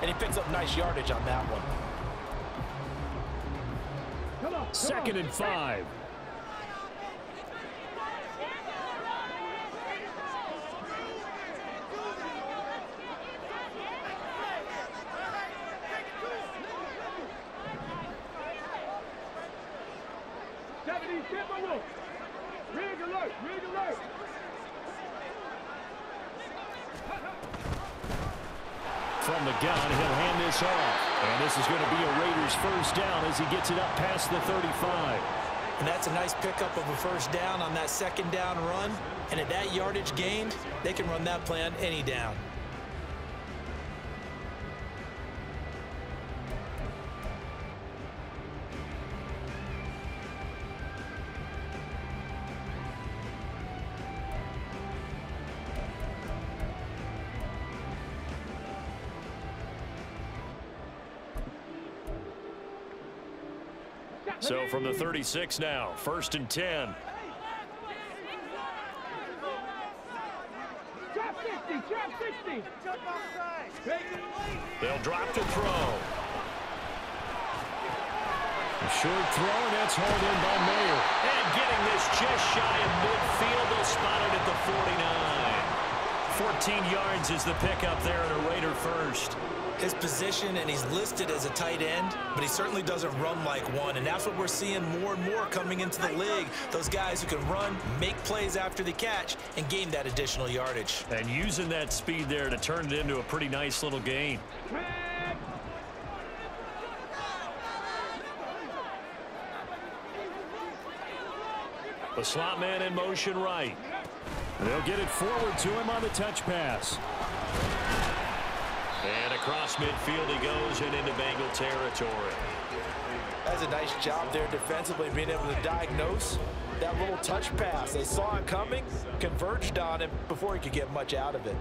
and he picks up nice yardage on that one. 2nd and 5. From the gun, he'll hand this off. And this is going to be a Raiders first down as he gets it up past the 35. And that's a nice pickup of a first down on that 2nd down run. And at that yardage gained, they can run that play on any down. So from the 36 now, 1st and 10. They'll drop to throw. A short throw, and that's hauled in by Mayer. And getting this just shy of midfield, they'll spot it at the 49. 14 yards is the pickup there at a Raider first. His position, and he's listed as a tight end, but he certainly doesn't run like one, and that's what we're seeing more and more coming into the league. Those guys who can run, make plays after the catch, and gain that additional yardage. And using that speed there to turn it into a pretty nice little gain. The slot man in motion right. They'll get it forward to him on the touch pass. And across midfield he goes and into Bengal territory. That's a nice job there defensively, being able to diagnose that little touch pass. They saw it coming, converged on him before he could get much out of it.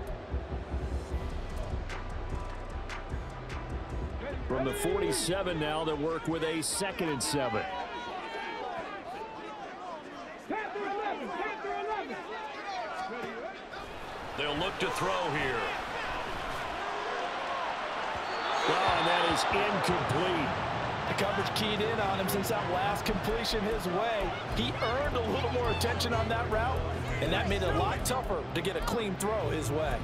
From the 47 now, they'll work with a 2nd and 7. They'll look to throw here. Oh, and that is incomplete. The coverage keyed in on him since that last completion his way. He earned a little more attention on that route, and that made it a lot tougher to get a clean throw his way.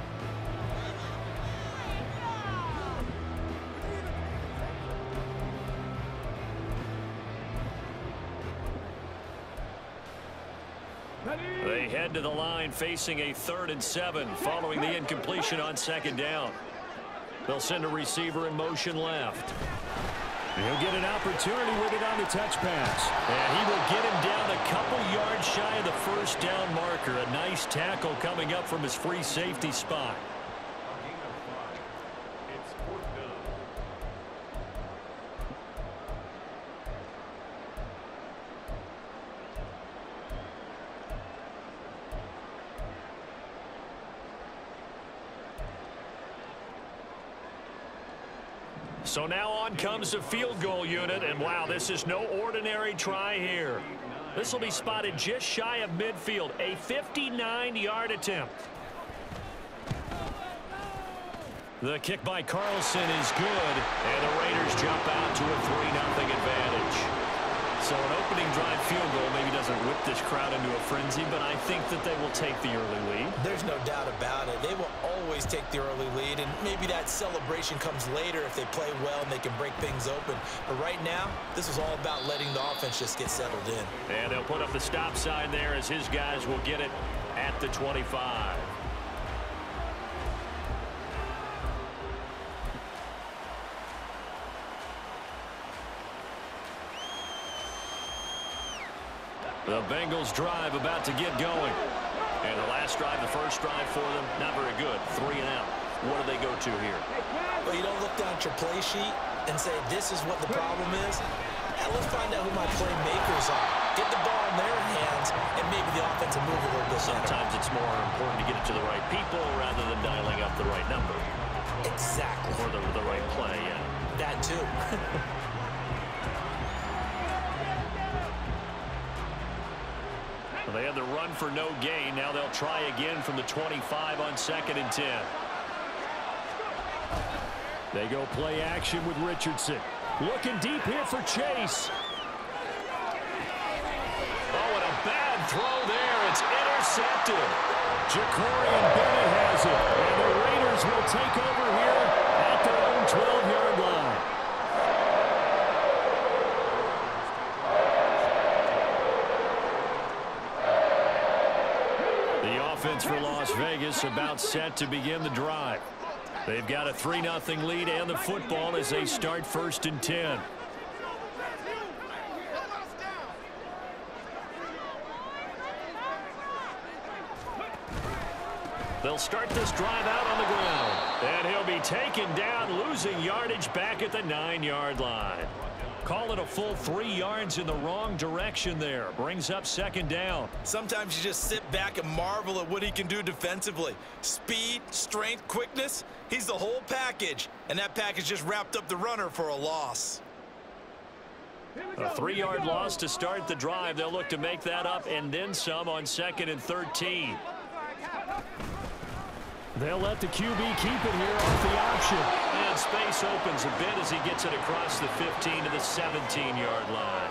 They head to the line facing a 3rd and 7 following the incompletion on 2nd down. They'll send a receiver in motion left. He'll get an opportunity with it on the touch pass. And he will get him down a couple yards shy of the 1st down marker. A nice tackle coming up from his free safety spot. So now on comes the field goal unit, and wow, this is no ordinary try here. This will be spotted just shy of midfield, a 59-yard attempt. The kick by Carlson is good, and the Raiders jump out to a 3-0 advantage. So an opening drive field goal maybe doesn't whip this crowd into a frenzy, but I think that they will take the early lead. There's no doubt about it. They will always take the early lead, and maybe that celebration comes later if they play well and they can break things open. But right now, this is all about letting the offense just get settled in. And they'll put up the stop sign there as his guys will get it at the 25. The Bengals drive about to get going. And the last drive, the first drive for them, not very good. 3 and out. What do they go to here? Well, you don't look down at your play sheet and say, this is what the problem is. Now let's find out who my playmakers are. Get the ball in their hands, and maybe the offense will move a little bit better. Sometimes it's more important to get it to the right people rather than dialing up the right number. Exactly. Or the right play, yeah. That too. They had the run for no gain. Now they'll try again from the 25 on 2nd and 10. They go play action with Richardson. Looking deep here for Chase. Oh, and a bad throw there. It's intercepted. Jacorian Bennett has it. And the Raiders will take over here at their own 12-yard line. The offense for Las Vegas about set to begin the drive. They've got a 3-0 lead and the football as they start 1st and 10. They'll start this drive out on the ground. And he'll be taken down, losing yardage back at the 9-yard line. Call it a full 3 yards in the wrong direction there. Brings up 2nd down. Sometimes you just sit back and marvel at what he can do defensively. Speed, strength, quickness. He's the whole package. And that package just wrapped up the runner for a loss. A 3-yard loss to start the drive. They'll look to make that up and then some on 2nd and 13. They'll let the QB keep it here off the option. And space opens a bit as he gets it across the 15 to the 17-yard line.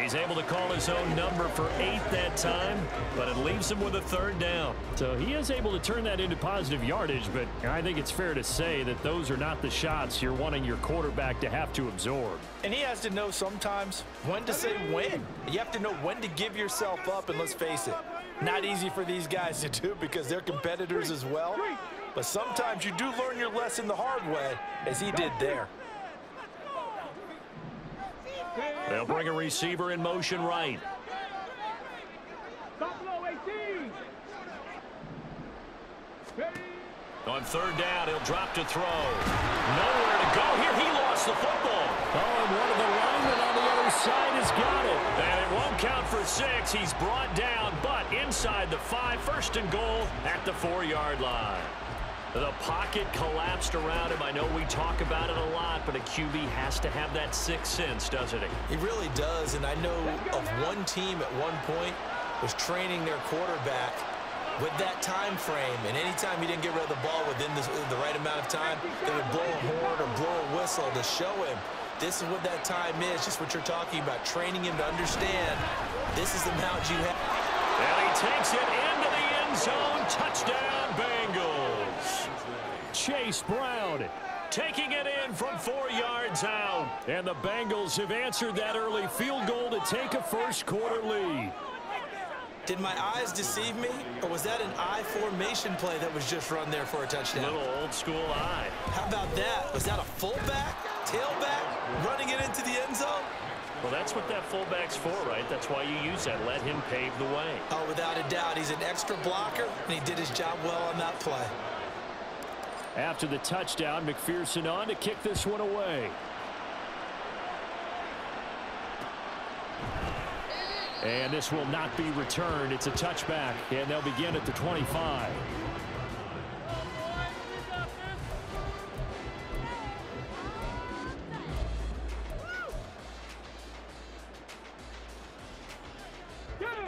He's able to call his own number for 8 that time, but it leaves him with a 3rd down. So he is able to turn that into positive yardage, but I think it's fair to say that those are not the shots you're wanting your quarterback to have to absorb. And he has to know sometimes when to say when. You have to know when to give yourself up, and let's face it, not easy for these guys to do because they're competitors as well. But sometimes you do learn your lesson the hard way, as he did there. They'll bring a receiver in motion right. On 3rd down, he'll drop to throw. Nowhere to go here. He lost the football. Oh, and one of the linemen on the other side has got it. And it won't count for 6. He's brought down, but inside the 5, 1st and goal at the 4-yard line. The pocket collapsed around him. I know we talk about it a lot, but a QB has to have that 6th sense, doesn't he? He really does, and I know of one team at one point was training their quarterback with that time frame, and anytime he didn't get rid of the ball within the right amount of time, they would blow a horn or blow a whistle to show him this is what that time is, just what you're talking about, training him to understand this is the amount you have. And he takes it into the end zone. Touchdown, Bengals. Chase Brown taking it in from 4 yards out. And the Bengals have answered that early field goal to take a 1st quarter lead. Did my eyes deceive me, or was that an I formation play that was just run there for a touchdown? Little old school eye. How about that? Was that a fullback, tailback, running it into the end zone? Well, that's what that fullback's for, right? That's why you use that. Let him pave the way. Oh, without a doubt. He's an extra blocker, and he did his job well on that play. After the touchdown, McPherson on to kick this one away. And this will not be returned. It's a touchback, and they'll begin at the 25.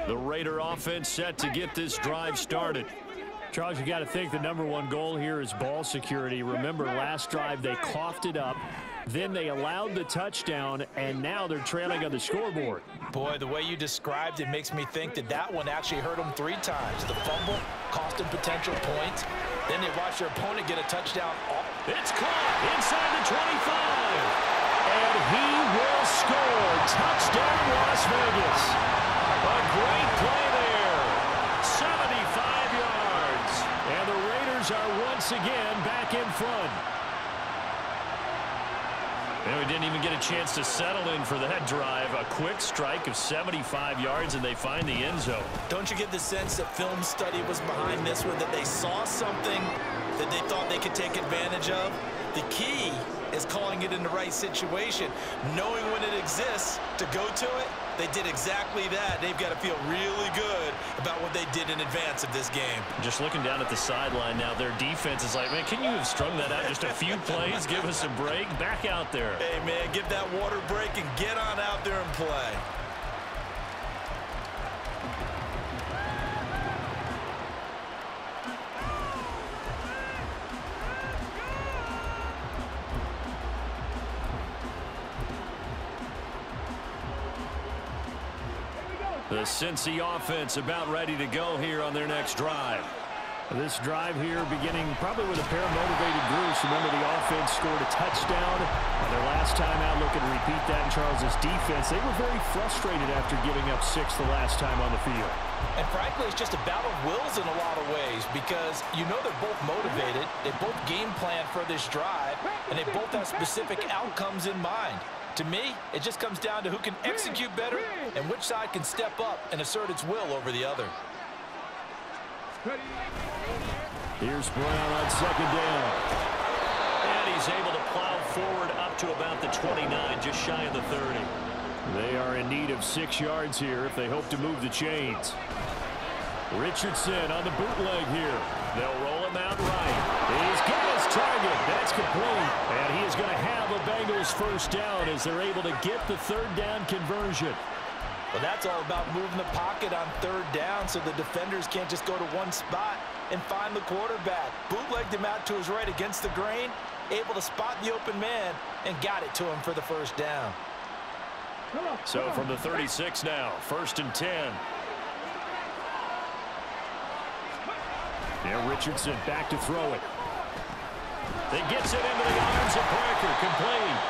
The Raider offense set to get this drive started. Charles, you got to think the #1 goal here is ball security. Remember, last drive they coughed it up. Then they allowed the touchdown, and now they're trailing on the scoreboard. Boy, the way you described it makes me think that that one actually hurt them 3 times. The fumble cost them potential points. Then they watch their opponent get a touchdown. It's caught inside the 25. And he will score. Touchdown, Las Vegas. A great play there. 75 yards. And the Raiders are once again back in front. And we didn't even get a chance to settle in for that drive. A quick strike of 75 yards, and they find the end zone. Don't you get the sense that film study was behind this one, that they saw something that they thought they could take advantage of? The key is calling it in the right situation, knowing when it exists to go to it. They did exactly that. They've got to feel really good about what they did in advance of this game. Just looking down at the sideline now, their defense is like, man, can you have strung that out just a few plays? Give us a break. Back out there. Hey, man, give that water break and get on out there and play. The Cincy offense about ready to go here on their next drive. This drive here beginning probably with a pair of motivated groups. Remember, the offense scored a touchdown on their last time out. Looking to repeat that in Charles's defense. They were very frustrated after giving up 6 the last time on the field. And frankly, it's just a battle of wills in a lot of ways because you know they're both motivated. They both game plan for this drive, and they both have specific outcomes in mind. To me, it just comes down to who can execute better and which side can step up and assert its will over the other. Here's Brown on second down. And he's able to plow forward up to about the 29, just shy of the 30. They are in need of 6 yards here if they hope to move the chains. Richardson on the bootleg here. They'll roll him out right. He's got his target. That's complete. And he is going to have a Bengals first down as they're able to get the third down conversion. Well, that's all about moving the pocket on third down so the defenders can't just go to one spot and find the quarterback. Bootlegged him out to his right against the grain, able to spot the open man, and got it to him for the first down. So from the 36 now, 1st and 10. Now Richardson back to throw it. He gets it into the arms of Parker, complete.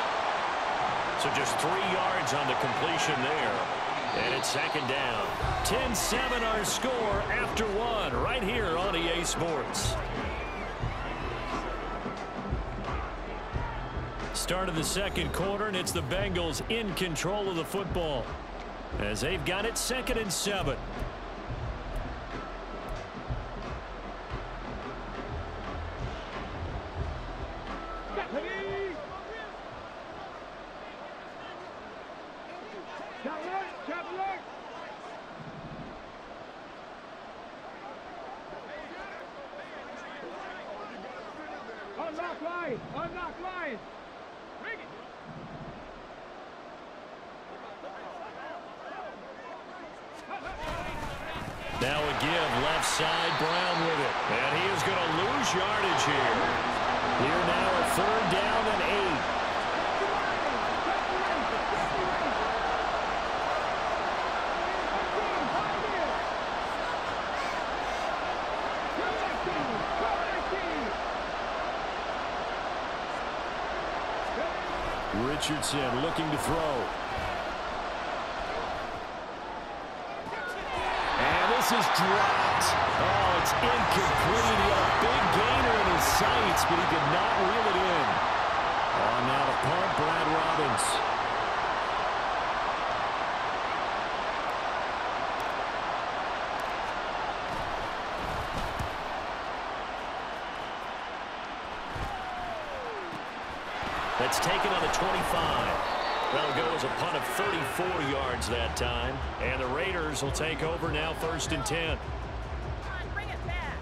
So just 3 yards on the completion there. And it's second down. 10-7 our score after 1 right here on EA Sports. Start of the second quarter, and it's the Bengals in control of the football as they've got it 2nd and 7. Unlock line. Bring it. Now a give left side, Brown with it. And he is going to lose yardage here. Here now a 3rd down and 8. Richardson looking to throw. And this is dropped. Oh, it's incomplete. He had a big gainer in his sights, but he could not reel it in. Oh, now the punt, Brad Robbins. That's taken on the 25. That'll go as a punt of 34 yards that time. And the Raiders will take over now 1st and 10. Bring it back.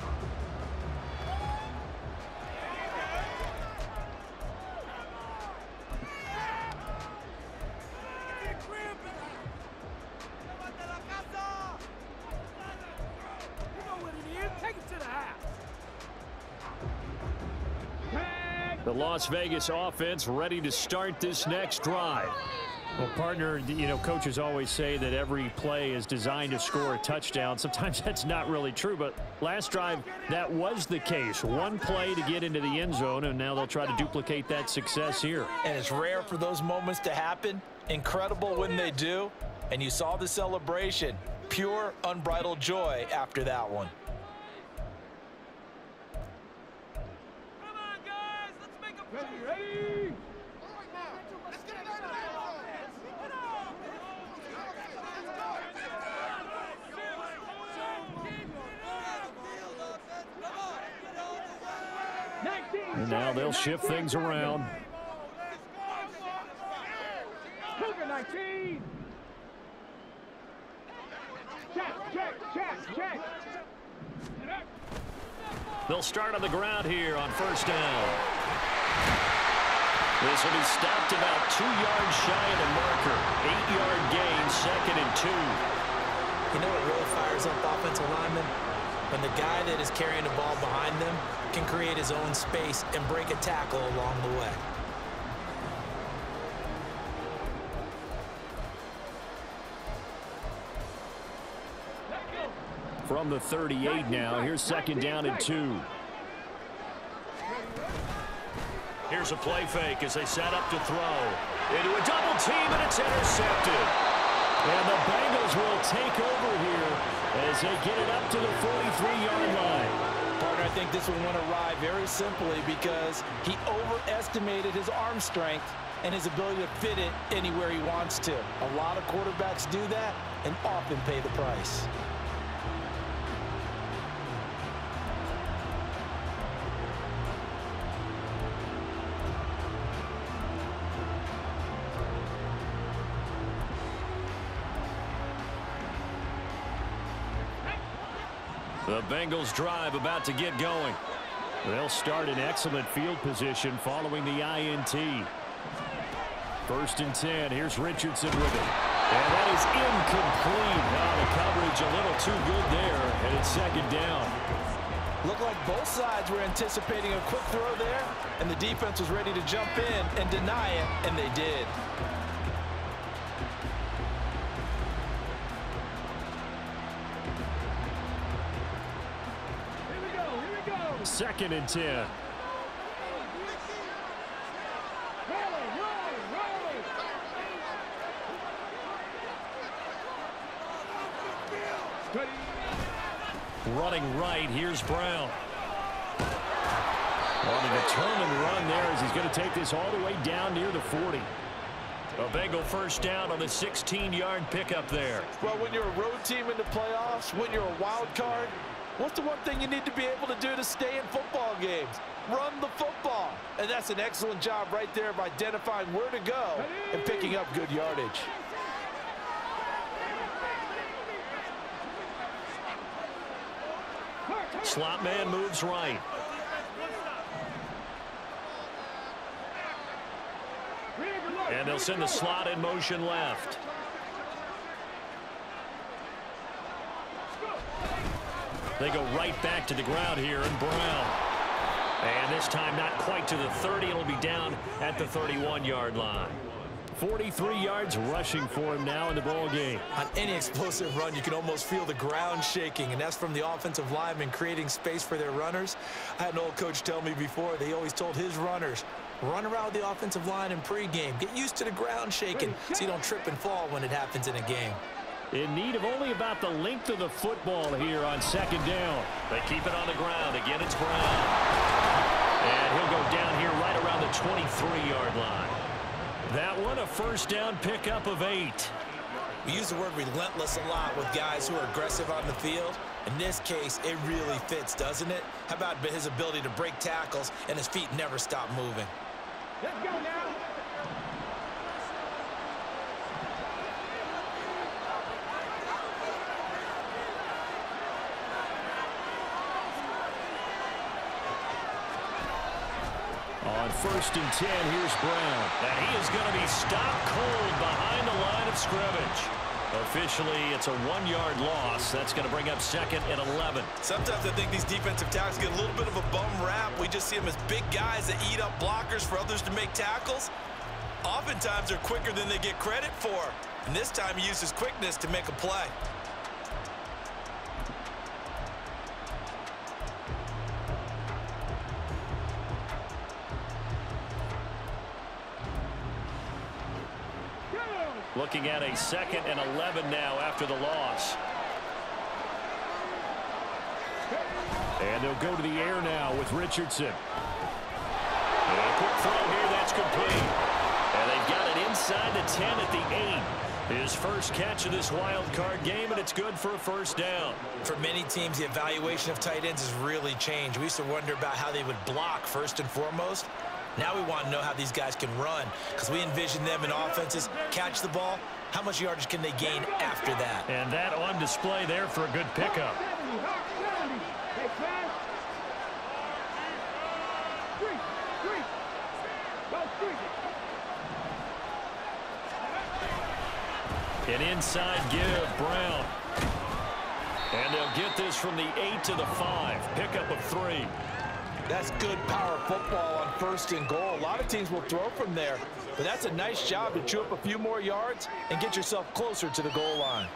Take it to the house. The Las Vegas offense ready to start this next drive. Well, partner, you know, coaches always say that every play is designed to score a touchdown. Sometimes that's not really true, but last drive, that was the case. One play to get into the end zone, and now they'll try to duplicate that success here. And it's rare for those moments to happen. Incredible when they do. And you saw the celebration. Pure, unbridled joy after that one. Ready? And now they'll shift things around. 19. Check. They'll start on the ground here on 1st down. This will be stopped about 2 yards shy of the marker. 8-yard gain, 2nd and 2. You know what really fires up offensive linemen? When the guy that is carrying the ball behind them can create his own space and break a tackle along the way. from the 38 now. Here's second down and 2. Here's a play fake as they set up to throw. Into a double team, and it's intercepted. And the Bengals will take over here as they get it up to the 43-yard line. Partner, I think this one went awry very simply because he overestimated his arm strength and his ability to fit it anywhere he wants to. A lot of quarterbacks do that and often pay the price. The Bengals drive about to get going. They'll start in excellent field position following the INT. 1st and 10. Here's Richardson with it. And that is incomplete. Now the coverage a little too good there, and it's second down. Looked like both sides were anticipating a quick throw there, and the defense was ready to jump in and deny it, and they did. Second and 10. Running right, here's Brown. On a determined run there as he's going to take this all the way down near the 40. A Bengal first down on the 16-yard pickup there. Well, when you're a road team in the playoffs, when you're a wild card, what's the one thing you need to be able to do to stay in football games? Run the football. And that's an excellent job right there of identifying where to go and picking up good yardage. Slot man moves right. And they'll send the slot in motion left. They go right back to the ground here, and Brown. And this time not quite to the 30. It'll be down at the 31-yard line. 43 yards rushing for him now in the ball game. On any explosive run, you can almost feel the ground shaking, and that's from the offensive linemen creating space for their runners. I had an old coach tell me before, they always told his runners, run around the offensive line in pregame. Get used to the ground shaking so you don't trip and fall when it happens in a game. In need of only about the length of the football here on second down. They keep it on the ground. Again, it's Brown. And he'll go down here right around the 23-yard line. That one, a first down pickup of 8. We use the word relentless a lot with guys who are aggressive on the field. In this case, it really fits, doesn't it? How about his ability to break tackles and his feet never stop moving? Let's go now. On 1st and 10, here's Brown. And he is going to be stopped cold behind the line of scrimmage. Officially, it's a 1-yard loss. That's going to bring up 2nd and 11. Sometimes I think these defensive tackles get a little bit of a bum rap. We just see them as big guys that eat up blockers for others to make tackles. Oftentimes, they're quicker than they get credit for. And this time, he used his quickness to make a play. Looking at a 2nd and 11 now after the loss. And they'll go to the air now with Richardson. And a quick throw here, that's complete. And they've got it inside the 10 at the 8. His first catch of this wild card game, and it's good for a first down. For many teams, the evaluation of tight ends has really changed. We used to wonder about how they would block first and foremost. Now we want to know how these guys can run, because we envision them in offenses catch the ball. How much yardage can they gain after that? And that on display there for a good pickup. An inside give, Brown. And they'll get this from the 8 to the 5. Pickup of 3. That's good power football on 1st and goal. A lot of teams will throw from there, but that's a nice job to chew up a few more yards and get yourself closer to the goal line.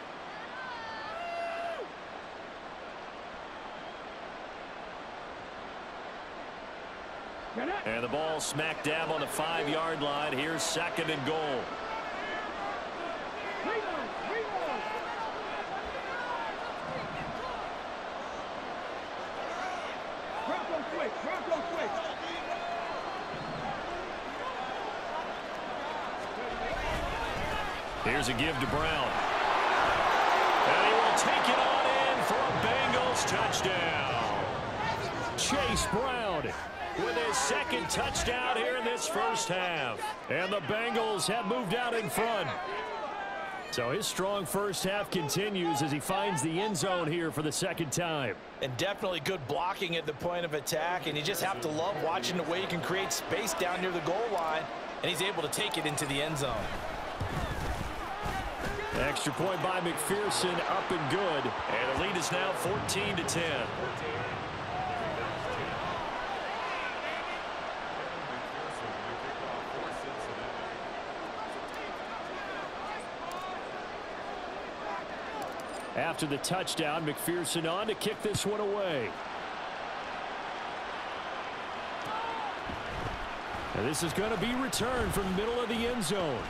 And the ball smack dab on the 5-yard line. Here's 2nd and goal. Here's a give to Brown. And he will take it on in for a Bengals touchdown. Chase Brown with his 2nd touchdown here in this first half. And the Bengals have moved out in front. So his strong first half continues as he finds the end zone here for the 2nd time. And definitely good blocking at the point of attack. And you just have to love watching the way he can create space down near the goal line. And he's able to take it into the end zone. Extra point by McPherson, up and good. And the lead is now 14-10. After the touchdown, McPherson on to kick this one away. And this is going to be returned from the middle of the end zone.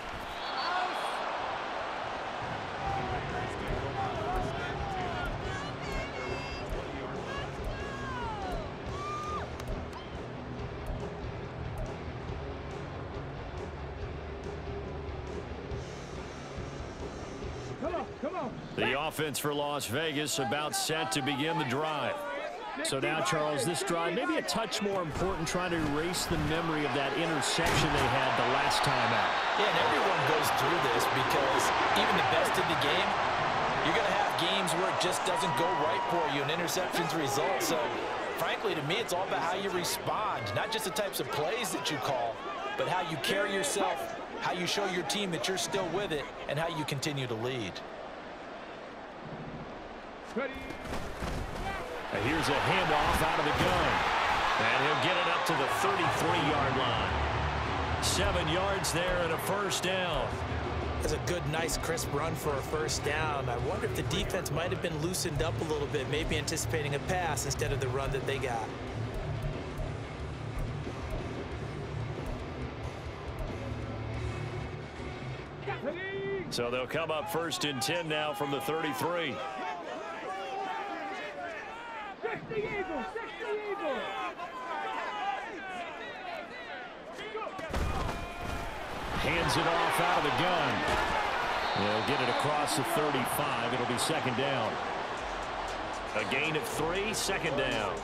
The offense for Las Vegas about set to begin the drive. So now, Charles, this drive maybe a touch more important, trying to erase the memory of that interception they had the last time out. Yeah, and everyone goes through this because even the best in the game, you're going to have games where it just doesn't go right for you, and interceptions result. So, frankly, to me, it's all about how you respond, not just the types of plays that you call, but how you carry yourself, how you show your team that you're still with it, and how you continue to lead. And here's a handoff out of the gun. And he'll get it up to the 33-yard line. 7 yards there and a first down. That's a good, nice, crisp run for a first down. I wonder if the defense might have been loosened up a little bit, maybe anticipating a pass instead of the run that they got. So they'll come up 1st and 10 now from the 33. Hands it off out of the gun. They'll get it across the 35. It'll be 2nd down. A gain of 3, 2nd down.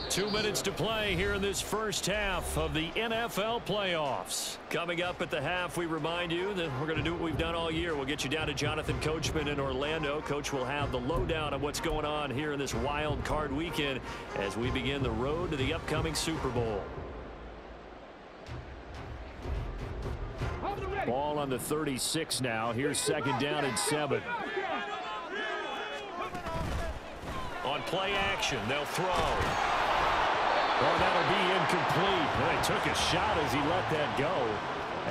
2 minutes to play here in this first half of the NFL playoffs. Coming up at the half, we remind you that we're going to do what we've done all year. We'll get you down to Jonathan Coachman in Orlando. Coach will have the lowdown on what's going on here in this wild card weekend as we begin the road to the upcoming Super Bowl. Ball on the 36 now. Here's 2nd down and 7. On play action, they'll throw. Well, that'll be incomplete. They took a shot as he let that go.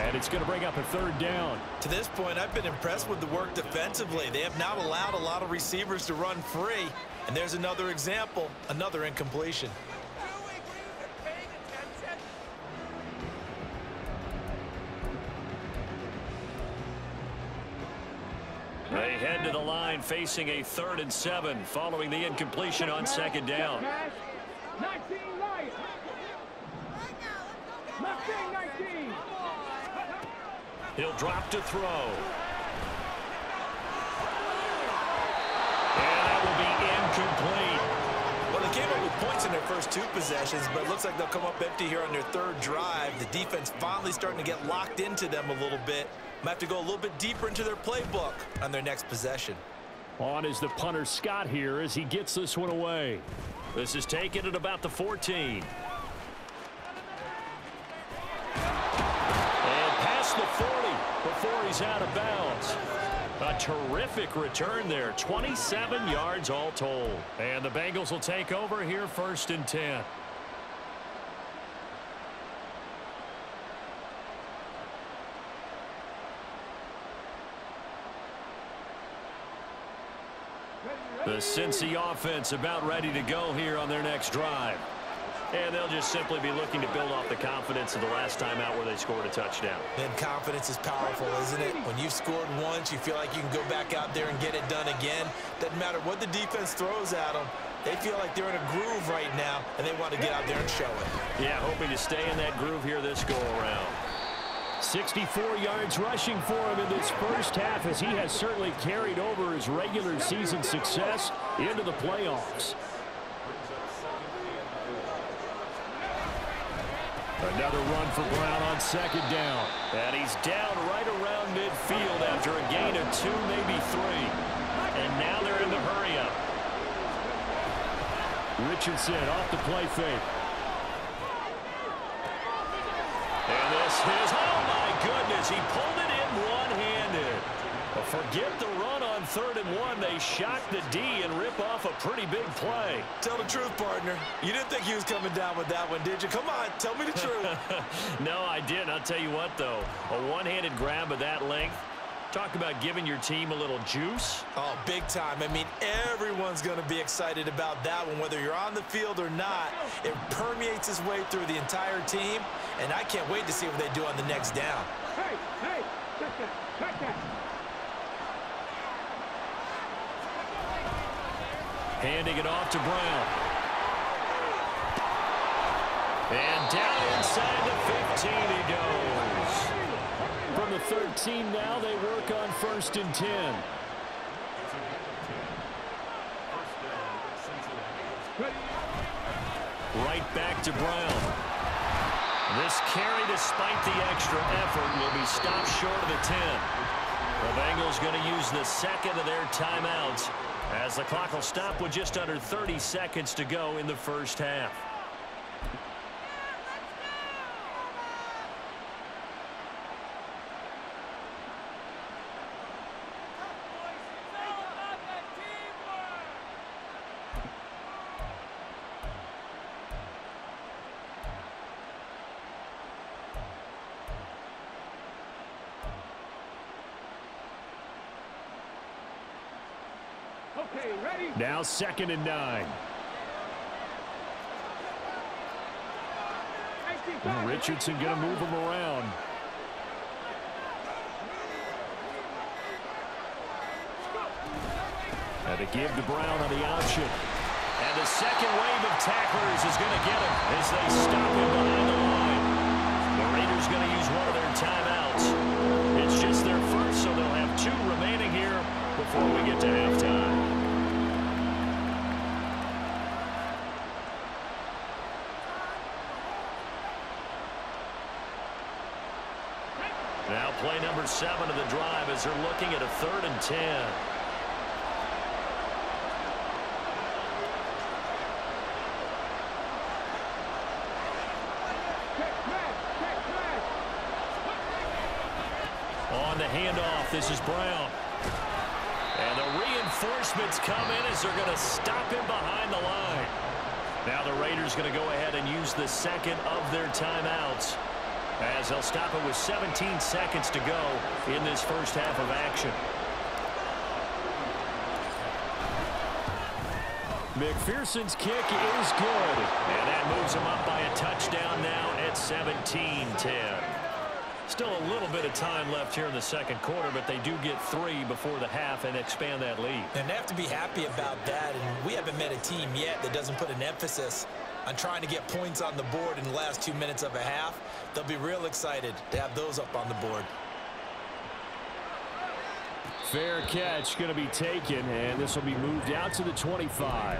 And it's going to bring up a 3rd down. To this point, I've been impressed with the work defensively. They have not allowed a lot of receivers to run free. And there's another example, another incompletion. They head to the line facing a 3rd and 7 following the incompletion on 2nd down. 19 Lions. 19. He'll drop to throw. And that will be incomplete. Well, they came up with points in their first 2 possessions, but it looks like they'll come up empty here on their 3rd drive. The defense finally starting to get locked into them a little bit. Might have to go a little bit deeper into their playbook on their next possession. On is the punter Scott here as he gets this one away. This is taken at about the 14. And past the 40 before he's out of bounds. A terrific return there. 27 yards all told. And the Bengals will take over here 1st and 10. Ready? The Cincy offense about ready to go here on their next drive. And they'll just simply be looking to build off the confidence of the last time out where they scored a touchdown. And confidence is powerful, isn't it? When you've scored once, you feel like you can go back out there and get it done again. Doesn't matter what the defense throws at them. They feel like they're in a groove right now, and they want to get out there and show it. Yeah, hoping to stay in that groove here this go-around. 64 yards rushing for him in this first half, as he has certainly carried over his regular season success into the playoffs. Another run for Brown on second down. And he's down right around midfield after a gain of 2, maybe 3. And now they're in the hurry-up. Richardson off the play fake. And this is, oh my goodness, he pulled it in one-handed. Forget the run on 3rd and 1. They shock the D and rip off a pretty big play. Tell the truth, partner. You didn't think he was coming down with that one, did you? Come on, tell me the truth. No, I didn't. I'll tell you what, though. A one-handed grab of that length. Talk about giving your team a little juice. Oh, big time. I mean, everyone's going to be excited about that one, whether you're on the field or not. It permeates its way through the entire team, and I can't wait to see what they do on the next down. Hey, check that. Handing it off to Brown. And down inside the 15 he goes. From the 13 now, they work on 1st and 10. Right back to Brown. This carry, despite the extra effort, will be stopped short of the 10. The Bengals going to use the second of their timeouts, as the clock will stop with just under 30 seconds to go in the first half. Okay, ready? Now 2nd and 9. Richardson going to move him around. And to give to Brown on the option. And the second wave of tacklers is going to get him as they stop him behind the line. The Raiders going to use one of their timeouts. It's just their first, so they'll have 2 remaining here before we get to halftime. Now play number 7 of the drive as they're looking at a 3rd and 10. On the handoff, this is Brown. And the reinforcements come in as they're going to stop him behind the line. Now the Raiders going to go ahead and use the second of their timeouts, as they'll stop it with 17 seconds to go in this first half of action. McPherson's kick is good. And that moves him up by a touchdown now at 17-10. Still a little bit of time left here in the second quarter, but they do get 3 before the half and expand that lead. And they have to be happy about that, and we haven't met a team yet that doesn't put an emphasis on trying to get points on the board in the last 2 minutes of a half. They'll be real excited to have those up on the board. Fair catch going to be taken, and this will be moved out to the 25.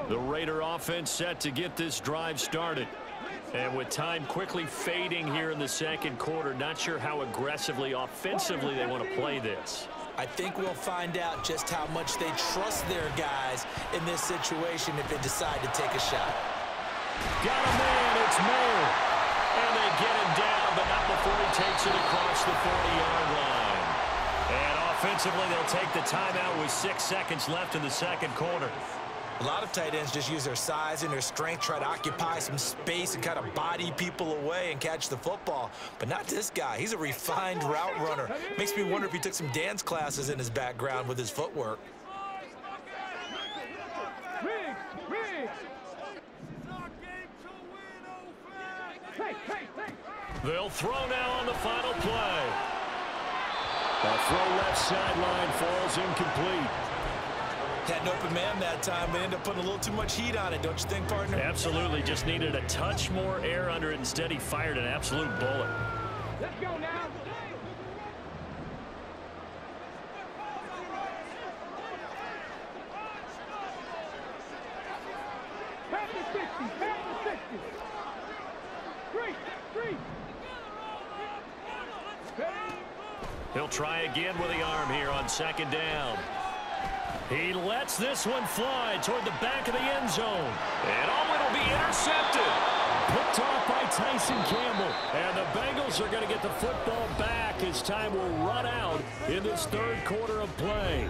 The Raider offense set to get this drive started. And with time quickly fading here in the second quarter, not sure how aggressively, offensively they want to play this. I think we'll find out just how much they trust their guys in this situation if they decide to take a shot. Got a man, it's Mayer. And they get him down, but not before he takes it across the 40-yard line. And off Offensively, they'll take the timeout with 6 seconds left in the second quarter. A lot of tight ends just use their size and their strength, try to occupy some space and kind of body people away and catch the football. But not this guy. He's a refined route runner. Makes me wonder if he took some dance classes in his background with his footwork. They'll throw now on the final play. The throw left sideline falls incomplete. Had an open man that time, but ended up putting a little too much heat on it, don't you think, partner? Absolutely. Just needed a touch more air under it. Instead, he fired an absolute bullet. Let's go now. Pass the 60. Pass the 60. Three. He'll try again with the arm here on second down. He lets this one fly toward the back of the end zone. And it'll be intercepted. Picked off by Tyson Campbell. And the Bengals are going to get the football back as time will run out in this third quarter of play.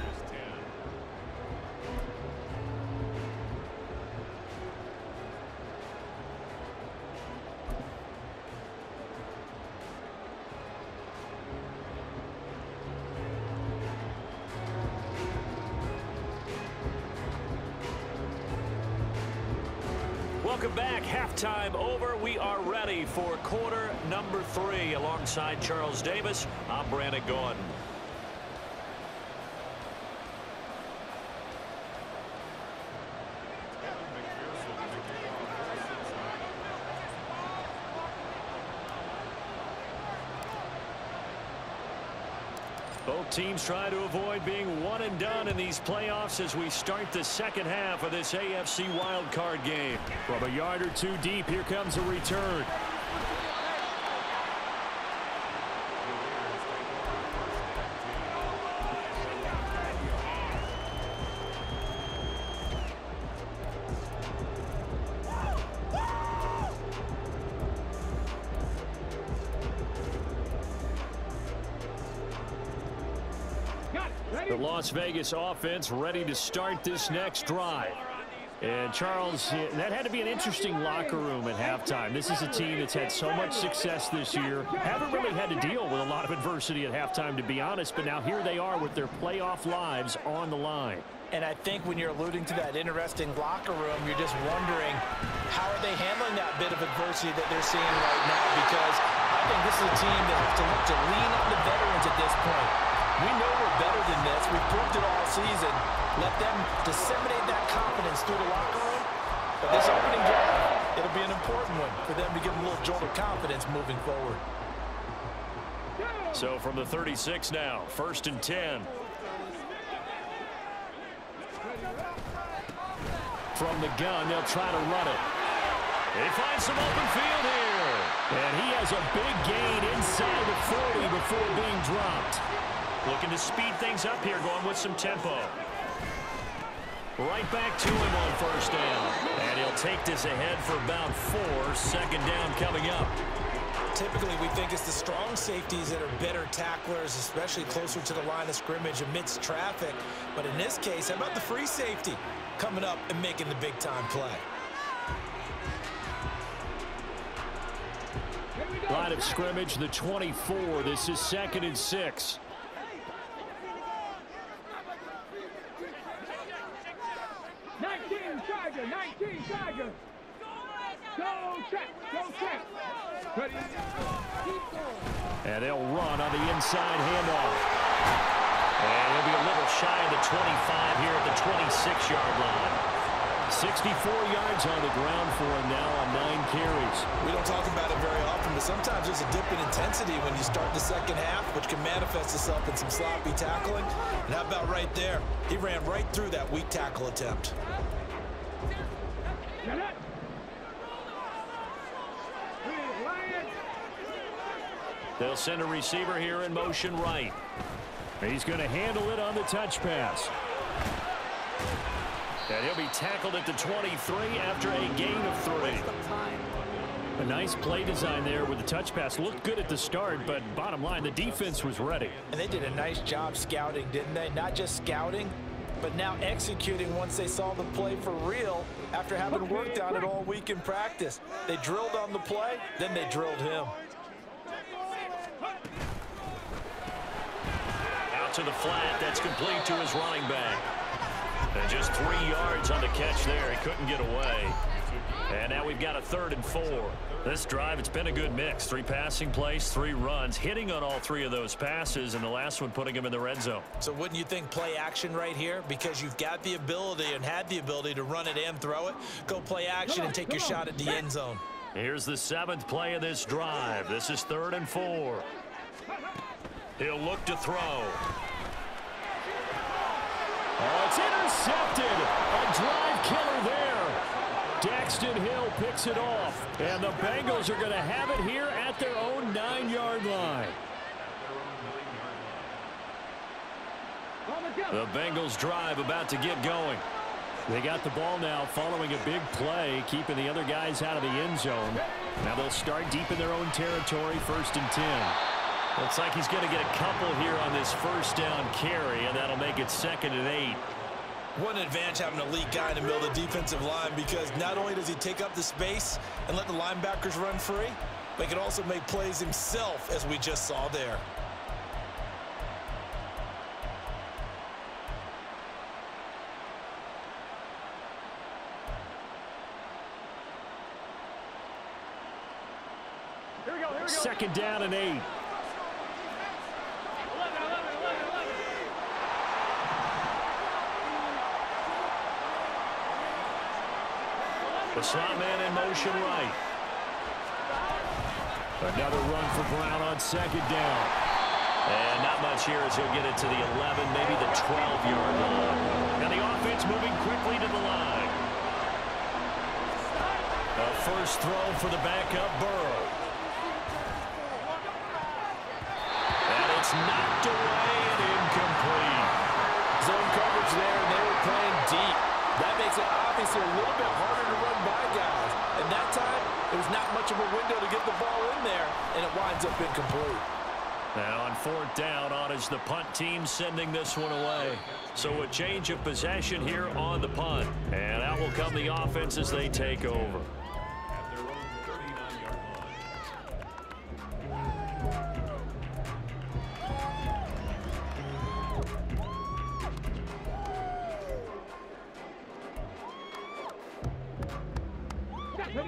Welcome back. Halftime over. We are ready for quarter number 3. Alongside Charles Davis, I'm Brandon Gaudin. Both teams try to avoid being one and done in these playoffs as we start the second half of this AFC wildcard game. From a yard or two deep, here comes a return. The Las Vegas offense ready to start this next drive. And Charles, that had to be an interesting locker room at halftime. This is a team that's had so much success this year. Haven't really had to deal with a lot of adversity at halftime, to be honest. But now here they are with their playoff lives on the line. And I think when you're alluding to that interesting locker room, you're just wondering how are they handling that bit of adversity that they're seeing right now, because I think this is a team that has to look to lean on the veterans at this point. We know we're better than this. We've proved it all season. Let them disseminate that confidence through the locker room. But this opening drive, it'll be an important one for them to give them a little jolt of confidence moving forward. So from the 36 now, 1st and 10. From the gun, they'll try to run it. They find some open field here. And he has a big gain inside the 40 before being dropped. Looking to speed things up here, going with some tempo. Right back to him on 1st down. And he'll take this ahead for about 4. 2nd down coming up. Typically, we think it's the strong safeties that are better tacklers, especially closer to the line of scrimmage amidst traffic. But in this case, how about the free safety coming up and making the big-time play? Line of scrimmage, the 24. This is 2nd and 6. 19 Tiger. Go check. Ready. And they'll run on the inside handoff. And he'll be a little shy of the 25 here at the 26-yard line. 64 yards on the ground for him now on 9 carries. We don't talk about it very often, but sometimes there's a dip in intensity when you start the second half, which can manifest itself in some sloppy tackling. And how about right there? He ran right through that weak tackle attempt. They'll send a receiver here in motion right. He's going to handle it on the touch pass. And he'll be tackled at the 23 after a gain of 3. A nice play design there with the touch pass. Looked good at the start, but bottom line, the defense was ready. And they did a nice job scouting, didn't they? Not just scouting, but now executing once they saw the play for real after having worked on it all week in practice. They drilled on the play, then they drilled him. Out to the flat. That's complete to his running back. And just 3 yards on the catch there. He couldn't get away. And now we've got a 3rd and 4. This drive, it's been a good mix. 3 passing plays, 3 runs, hitting on all 3 of those passes, and the last one putting him in the red zone. So wouldn't you think play action right here? Because you've got the ability and had the ability to run it and throw it. Go play action and take your shot at the end zone. Here's the 7th play of this drive. This is 3rd and 4. He'll look to throw. Oh, it's intercepted. A drive killer there. Daxton Hill picks it off. And the Bengals are going to have it here at their own 9-yard line. The Bengals drive about to get going. They got the ball now following a big play, keeping the other guys out of the end zone. Now they'll start deep in their own territory, 1st and 10. Looks like he's going to get a couple here on this 1st down carry, and that'll make it 2nd and 8. What an advantage having an elite guy in the middle of the defensive line, because not only does he take up the space and let the linebackers run free, but he can also make plays himself, as we just saw there. Here we go, here we go. 2nd down and 8. The slot man in motion right. Another run for Brown on 2nd down. And not much here as he'll get it to the 11, maybe the 12-yard line. And the offense moving quickly to the line. The first throw for the backup Burrow. And it's knocked away and incomplete. Zone coverage there, and they were playing deep. That makes it obviously a little bit harder to run by guys. And that time, there was not much of a window to get the ball in there, and it winds up incomplete. Now on 4th down, on is the punt team sending this one away. So a change of possession here on the punt. And out will come the offense as they take over.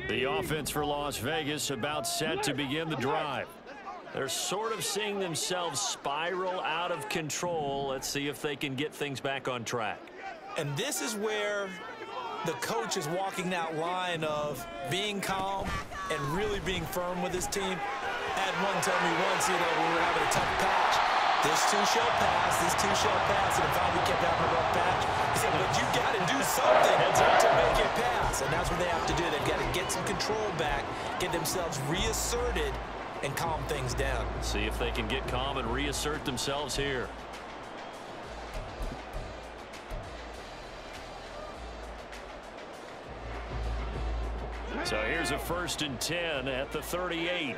The offense for Las Vegas about set to begin the drive. They're sort of seeing themselves spiral out of control. Let's see if they can get things back on track. And this is where the coach is walking that line of being calm and really being firm with his team. I had one tell me once, when we were having a tough patch, this too shall pass, this too shall pass, and finally kept having a rough patch. He said, but you got to do something to make it pass, and that's what they have to do. They've got to get some control back, get themselves reasserted, and calm things down. See if they can get calm and reassert themselves here. So here's a 1st and 10 at the 38.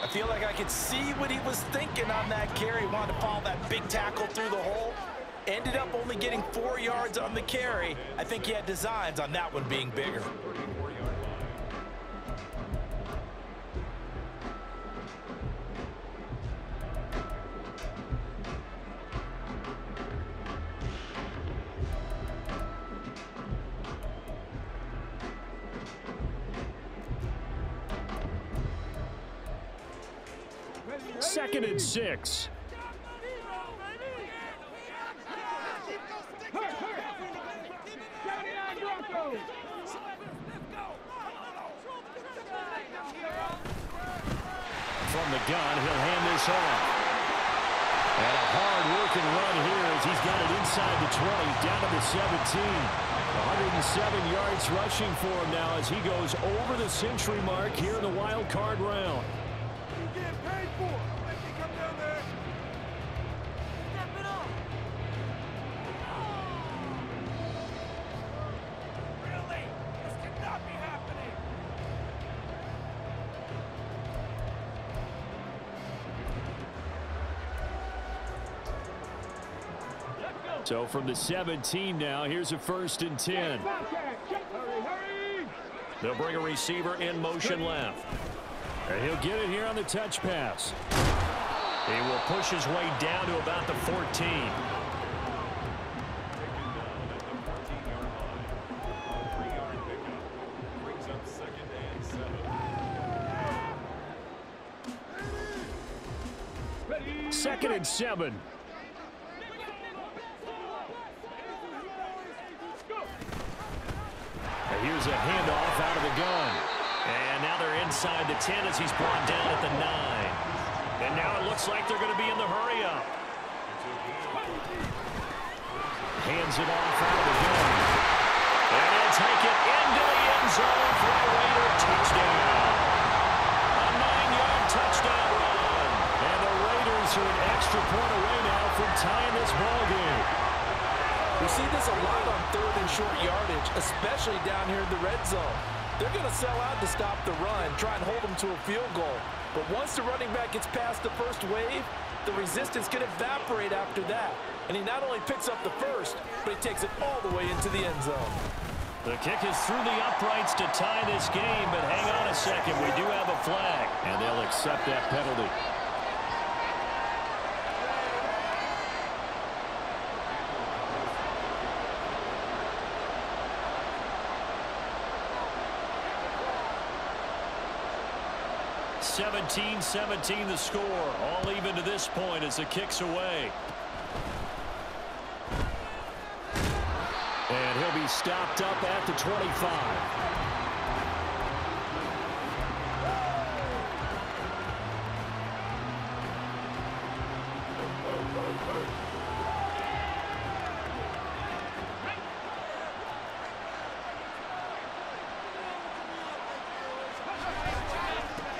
I feel like I could see what he was thinking on that carry. He wanted to follow that big tackle through the hole. Ended up only getting 4 yards on the carry. I think he had designs on that one being bigger. Second and 6. From the gun, he'll hand this off. And a hard-working run here as he's got it inside the 20, down to the 17. 107 yards rushing for him now as he goes over the century mark here in the wild card round. So from the 17 now, here's a 1st and 10. Hurry. They'll bring a receiver in motion left. And he'll get it here on the touch pass. He will push his way down to about the 14. Second and 7. And here's a handoff out of the gun. And now they're inside the 10 as he's brought down at the 9. And now it looks like they're going to be in the hurry-up. Hands it off out of the gun. And he'll take it into the end zone for a Raider touchdown. A 9-yard touchdown run. And the Raiders are an extra point away now from tying this ball game. We see this a lot on 3rd and short yardage, especially down here in the red zone. They're going to sell out to stop the run, try and hold them to a field goal. But once the running back gets past the first wave, the resistance can evaporate after that. And he not only picks up the first, but he takes it all the way into the end zone. The kick is through the uprights to tie this game, but hang on a second. We do have a flag, and they'll accept that penalty. (17-17) the score. All even to this point as the kick's away. And he'll be stopped up at the 25.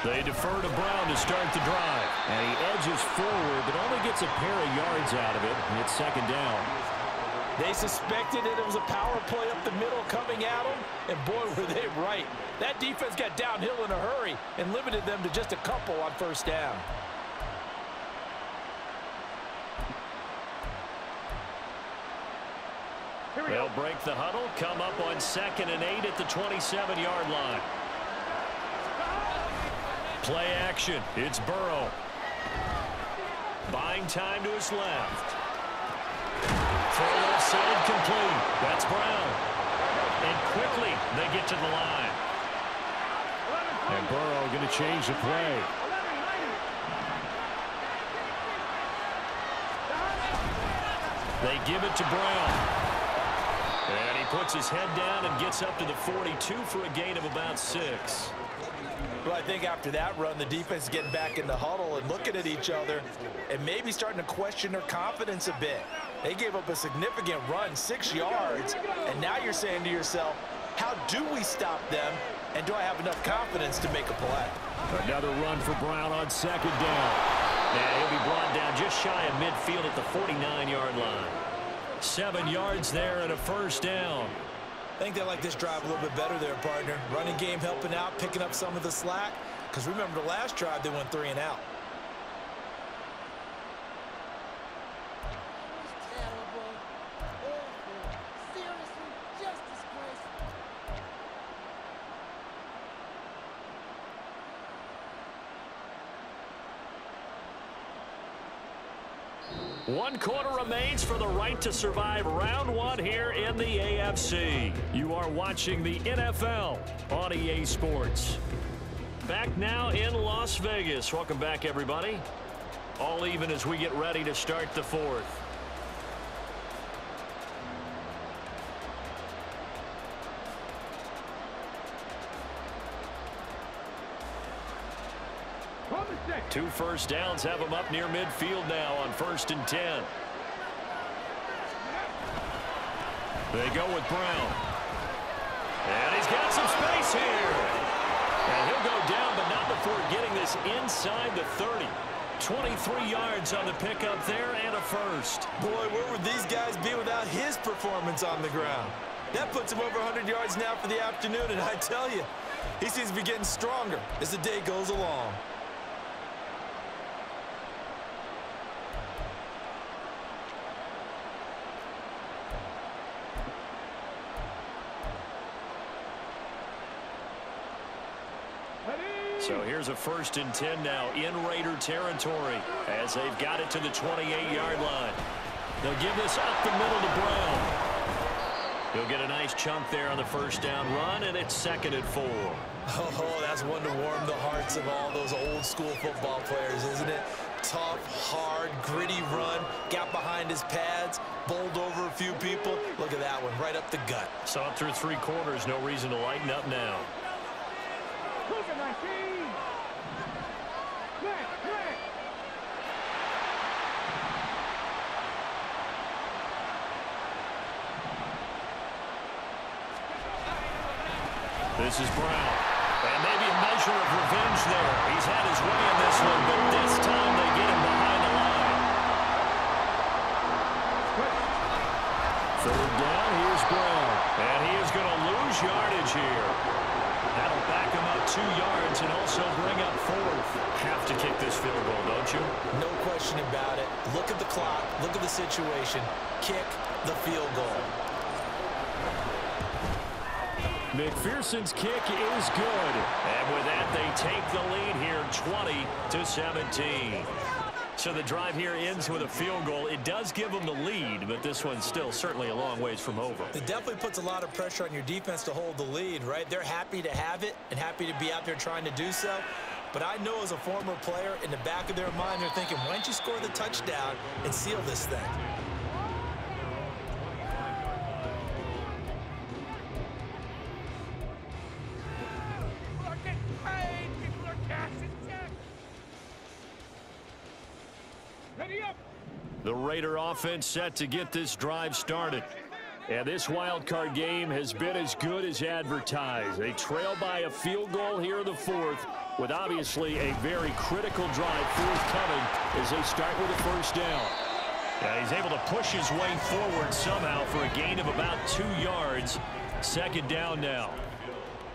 They defer to Brown to start the drive. And he edges forward, but only gets a pair of yards out of it. And it's 2nd down. They suspected that it was a power play up the middle coming at them, and boy, were they right. That defense got downhill in a hurry and limited them to just a couple on 1st down. They'll break the huddle, come up on 2nd and 8 at the 27-yard line. Play action. It's Burrow. Buying time to his left. Throw left side complete. That's Brown. And quickly they get to the line. And Burrow going to change the play. They give it to Brown. And he puts his head down and gets up to the 42 for a gain of about 6. Well, I think after that run, the defense is getting back in the huddle and looking at each other and maybe starting to question their confidence a bit. They gave up a significant run, 6 yards, and now you're saying to yourself, how do we stop them, and do I have enough confidence to make a play? Another run for Brown on 2nd down. And he'll be brought down just shy of midfield at the 49-yard line. 7 yards there and a 1st down. I think they like this drive a little bit better there, partner. Running game helping out, picking up some of the slack. Because remember the last drive, they went 3 and out. One quarter remains for the right to survive round 1 here in the AFC. You are watching the NFL on EA Sports. Back now in Las Vegas. Welcome back, everybody. All even as we get ready to start the 4th. Two 1st downs have them up near midfield now on 1st and 10. They go with Brown. And he's got some space here. And he'll go down, but not before getting this inside the 30. 23 yards on the pickup there and a 1st. Boy, where would these guys be without his performance on the ground? That puts him over 100 yards now for the afternoon, and I tell you, he seems to be getting stronger as the day goes along. So here's a 1st and 10 now in Raider territory as they've got it to the 28-yard line. They'll give this up the middle to Brown. He'll get a nice chunk there on the 1st down run, and it's 2nd and 4. Oh, that's one to warm the hearts of all those old-school football players, isn't it? Tough, hard, gritty run, got behind his pads, bowled over a few people. Look at that one, right up the gut. Saw it through 3 quarters, no reason to lighten up now. Look at my team. Back. This is Brown. And maybe a measure of revenge there. He's had his way in this one, but this time they get him behind the line. 3rd down, here's Brown. And he is going to lose yardage here. That'll back him up 2 yards and also bring up 4th. Have to kick this field goal, don't you? No question about it. Look at the clock. Look at the situation. Kick the field goal. McPherson's kick is good. And with that, they take the lead here 20-17. So the drive here ends with a field goal. It does give them the lead, but this one's still certainly a long ways from over. It definitely puts a lot of pressure on your defense to hold the lead, right? They're happy to have it and happy to be out there trying to do so. But I know as a former player, in the back of their mind, they're thinking, why don't you score the touchdown and seal this thing? The Raider offense set to get this drive started. And this wild card game has been as good as advertised. They trail by a field goal here in the 4th, with obviously a very critical drive forthcoming as they start with a 1st down. Yeah, he's able to push his way forward somehow for a gain of about 2 yards. 2nd down now.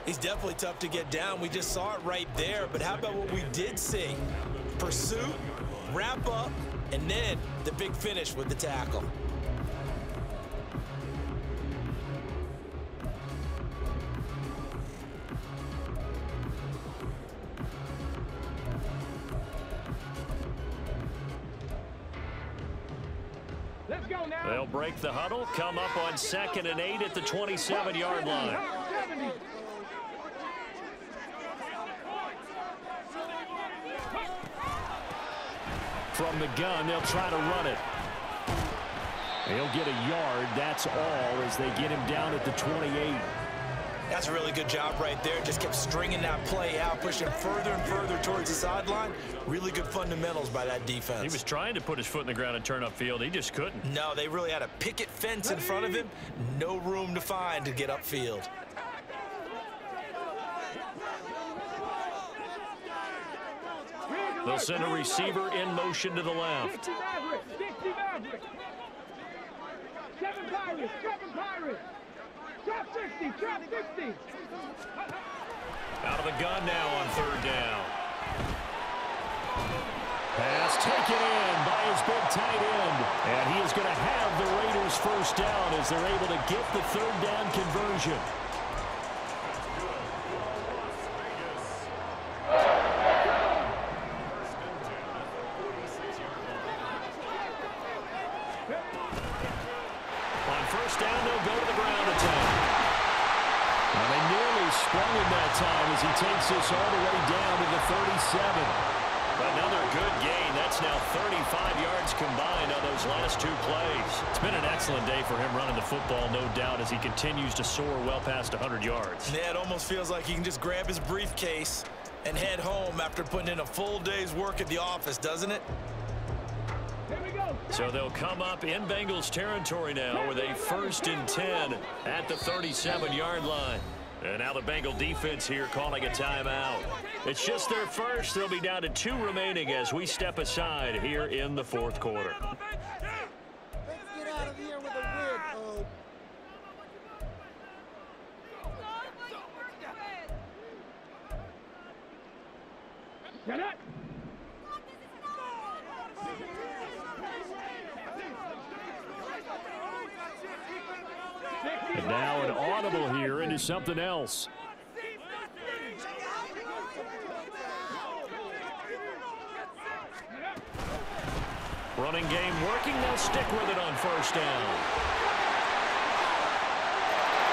He's definitely tough to get down. We just saw it right there. But how about what we did see? Pursuit, wrap up, and then the big finish with the tackle. Let's go now. They'll break the huddle, come up on 2nd and 8 at the 27-yard line. 70. From the gun, they'll try to run it. He'll get a yard, that's all, as they get him down at the 28. That's a really good job right there. Just kept stringing that play out, pushing further and further towards the sideline. Really good fundamentals by that defense. He was trying to put his foot in the ground and turn upfield. He just couldn't. No, they really had a picket fence in front of him. No room to find to get upfield. They'll send a receiver in motion to the left. 60 Maverick. 7 Pirates. Trap 60, trap 60. Out of the gun now on 3rd down. Pass taken in by his big tight end. And he is going to have the Raiders 1st down as they're able to get the 3rd down conversion. On 1st down, they'll go to the ground attack. Well, they nearly sprung him that time as he takes this all the way down to the 37. Another good gain. That's now 35 yards combined on those last 2 plays. It's been an excellent day for him running the football, no doubt, as he continues to soar well past 100 yards. Yeah, it almost feels like he can just grab his briefcase and head home after putting in a full day's work at the office, doesn't it? So they'll come up in Bengals territory now with a 1st and 10 at the 37-yard line. And now the Bengal defense here calling a timeout. It's just their first. They'll be down to 2 remaining as we step aside here in the 4th quarter. Let's get out of here with a win, Cole. Get it. And now an audible here into something else. Running game working. They'll stick with it on first down.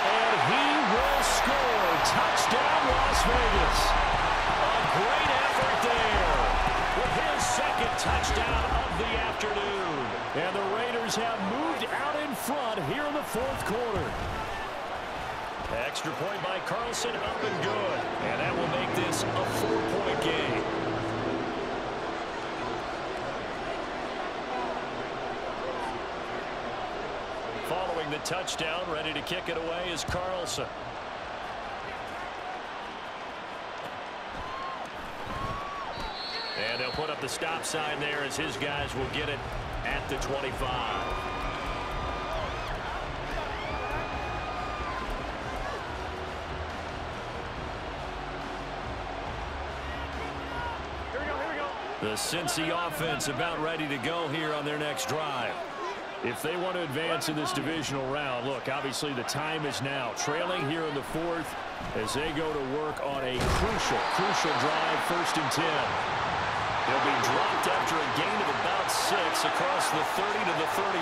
And he will score. Touchdown, Las Vegas. A great effort there with his second touchdown of the afternoon. And the Raiders have moved out in front here in the fourth quarter. Extra point by Carlson, up and good. And that will make this a 4-point game. Following the touchdown, ready to kick it away is Carlson. And they'll put up the stop sign there as his guys will get it at the 25. The Cincy offense about ready to go here on their next drive. If they want to advance in this divisional round, look, obviously the time is now. Trailing here in the fourth as they go to work on a crucial drive, 1st and 10. They'll be dropped after a gain of about 6 across the 30 to the 31.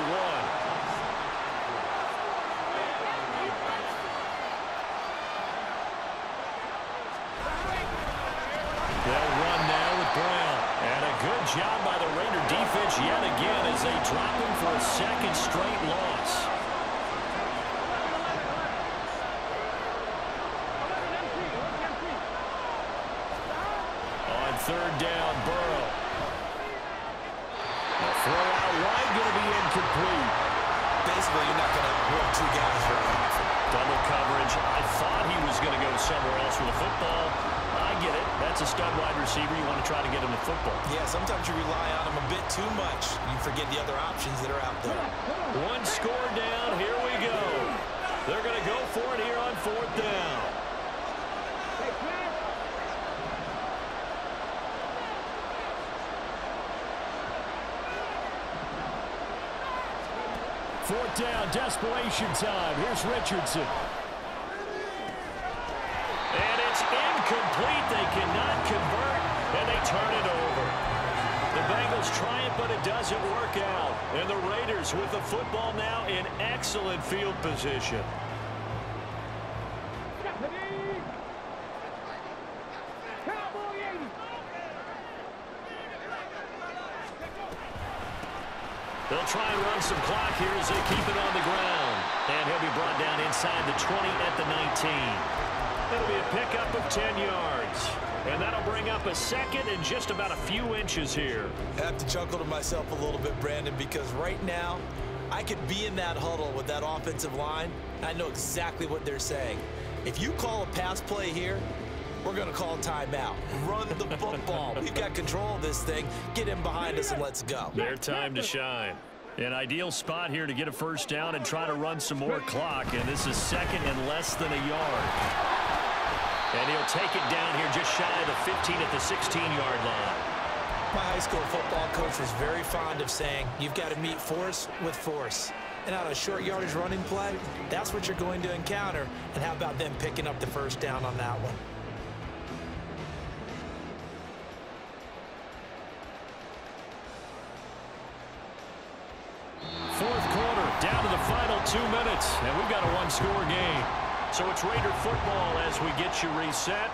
They'll run now with Brown. And a good job by the Raider defense yet again as they drop him for a second straight loss. On 3rd down, Burrow. The throw out wide going to be incomplete. Basically, you're not going to work 2 guys very often. Double coverage. I thought he was going to go somewhere else with the football. I get it. That's a stud wide receiver. You want to try to get him the football. Yeah, sometimes you rely on him a bit too much. You forget the other options that are out there. 1 score down. Here we go. They're going to go for it here on 4th down. Fourth down, desperation time. Here's Richardson. And it's incomplete. They cannot convert, and they turn it over. The Bengals try it, but it doesn't work out. And the Raiders with the football now in excellent field position. They'll try and run some clock here as they keep it on the ground. And he'll be brought down inside the 20 at the 19. That'll be a pickup of 10 yards. And that'll bring up a second and just about a few inches here. I have to chuckle to myself a little bit, Brandon, because right now I could be in that huddle with that offensive line. I know exactly what they're saying. If you call a pass play here, we're going to call timeout. Run the football. We've got control of this thing. Get in behind us and let's go. Their time to shine. An ideal spot here to get a first down and try to run some more clock. And this is second and less than a yard. And he'll take it down here just shy of the 15 at the 16-yard line. My high school football coach was very fond of saying, you've got to meet force with force. And on a short yardage running play, that's what you're going to encounter. And how about them picking up the first down on that one? Fourth quarter, down to the final 2 minutes, and we've got a 1-score game. So it's Raider football as we get you reset.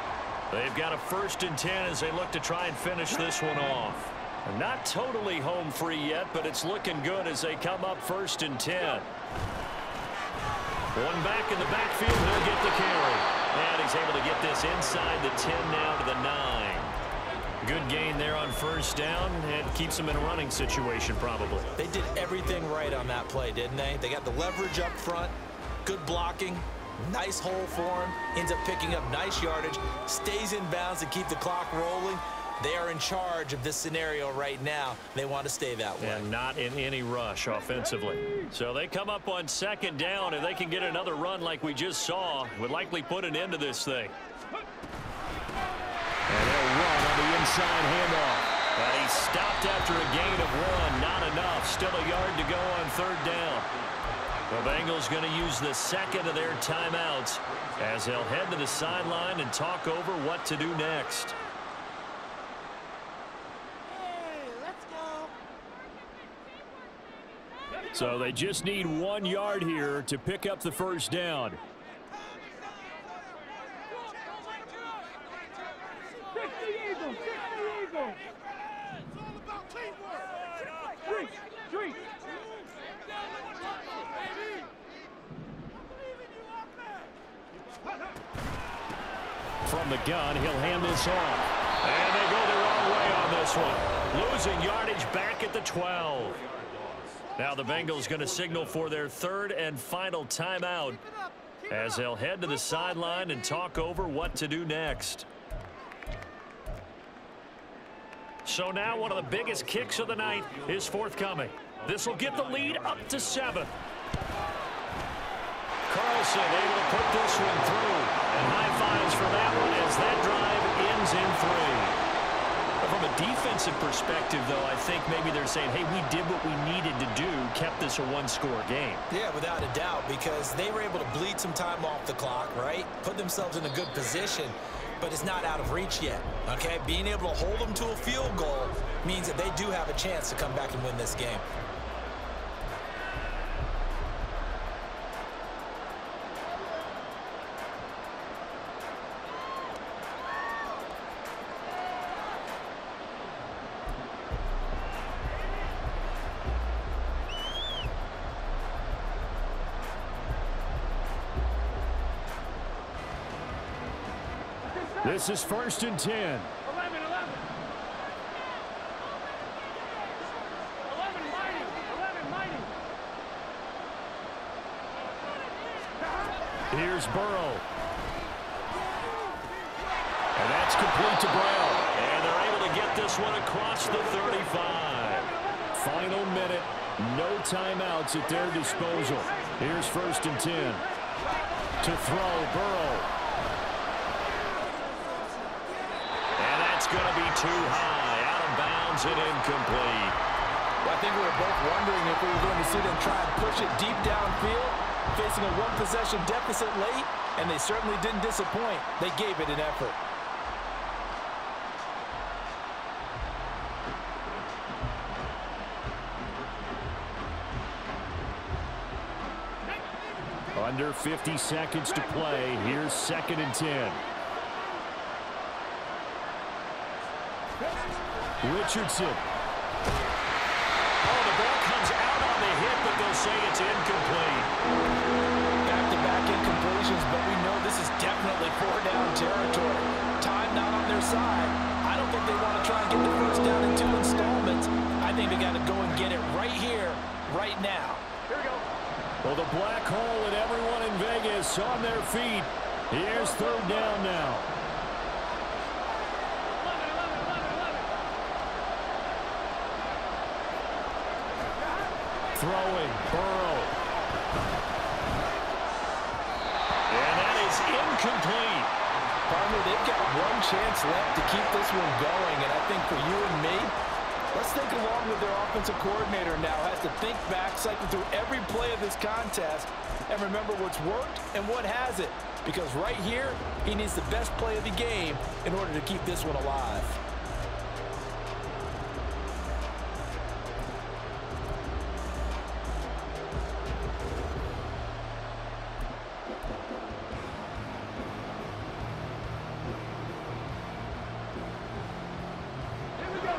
They've got a 1st and 10 as they look to try and finish this one off. Not totally home free yet, but it's looking good as they come up 1st and 10. One back in the backfield, he'll get the carry. And he's able to get this inside the 10 now to the 9. Good gain there on first down, and keeps them in a running situation probably. They did everything right on that play, didn't they? They got the leverage up front, good blocking, nice hole for him, ends up picking up nice yardage, stays in bounds to keep the clock rolling. They are in charge of this scenario right now. They want to stay that way. And not in any rush offensively. So they come up on 2nd down. If they can get another run like we just saw, would likely put an end to this thing. And they'll run on the inside handoff. And he's stopped after a gain of 1. Not enough. Still a yard to go on 3rd down. The Bengals going to use the second of their timeouts as they'll head to the sideline and talk over what to do next. Hey, let's go. So they just need 1 yard here to pick up the first down. 60 Eagles, 60 Eagles. It's all about teamwork. Street, street. From the gun, he'll hand this off. And they go the wrong way on this one. Losing yardage back at the 12. Now the Bengals going to signal for their third and final timeout as they'll head to the sideline and talk over what to do next. So now one of the biggest kicks of the night is forthcoming. This will get the lead up to 7. Carlson able to put this one through. And high fives for that one as that drive ends in 3. From a defensive perspective, though, I think maybe they're saying, hey, we did what we needed to do, kept this a one-score game. Yeah, without a doubt, because they were able to bleed some time off the clock, right? Put themselves in a good position, but it's not out of reach yet, okay? Being able to hold them to a field goal means that they do have a chance to come back and win this game. This is 1st and 10. 11, 11. 11 mighty, 11 mighty. Here's Burrow. And that's complete to Brown. And they're able to get this one across the 35. Final minute. No timeouts at their disposal. Here's 1st and 10. To throw, Burrow. It's going to be too high, out of bounds and incomplete. Well, I think we were both wondering if we were going to see them try and push it deep downfield, facing a one-possession deficit late, and they certainly didn't disappoint. They gave it an effort. Under 50 seconds to play. Here's 2nd and 10. Richardson. Oh, the ball comes out on the hit, but they'll say it's incomplete. Back-to-back incompletions, but we know this is definitely 4-down territory. Time not on their side. I don't think they want to try and get the first down in 2 installments. I think they got to go and get it right here, right now. Here we go. Well, the black hole and everyone in Vegas on their feet. Here's 3rd down now. Throwing, Burrow. And that is incomplete. Partner, they've got one chance left to keep this one going, and I think for you and me, let's think along with their offensive coordinator now. Has to think back, cycle through every play of this contest, and remember what's worked and what hasn't. Because right here, he needs the best play of the game in order to keep this one alive.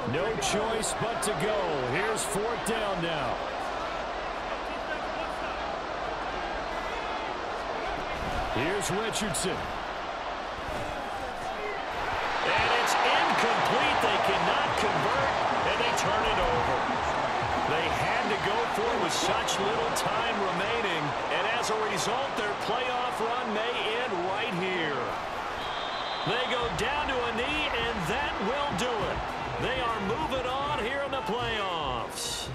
No choice but to go. Here's 4th down now. Here's Richardson. And it's incomplete. They cannot convert, and they turn it over. They had to go for it with such little time remaining, and as a result, their playoff run may end right here. They go down to a knee, and that will do it. They are moving on here in the playoffs.